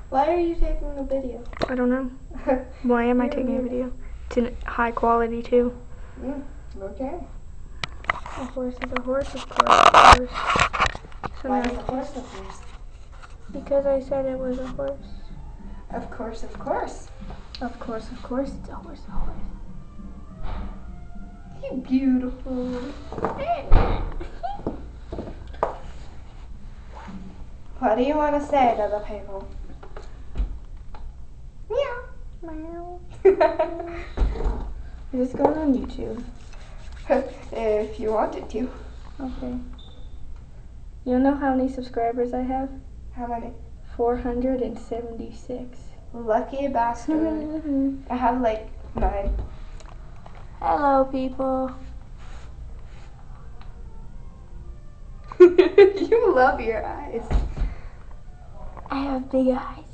Why are you taking a video? I don't know. Why am I taking a video? It's in high quality too. Okay. A horse is a horse, of course. So Why now, is a horse a horse? because I said it was a horse. Of course, of course. Of course, it's a horse, You beautiful. What do you want to say to the people? Meow. Meow. Is this going on YouTube? If you wanted to. Okay. You know how many subscribers I have? How many? 476. Lucky bastard. I have like 9. Hello, people. You love your eyes. I have big eyes.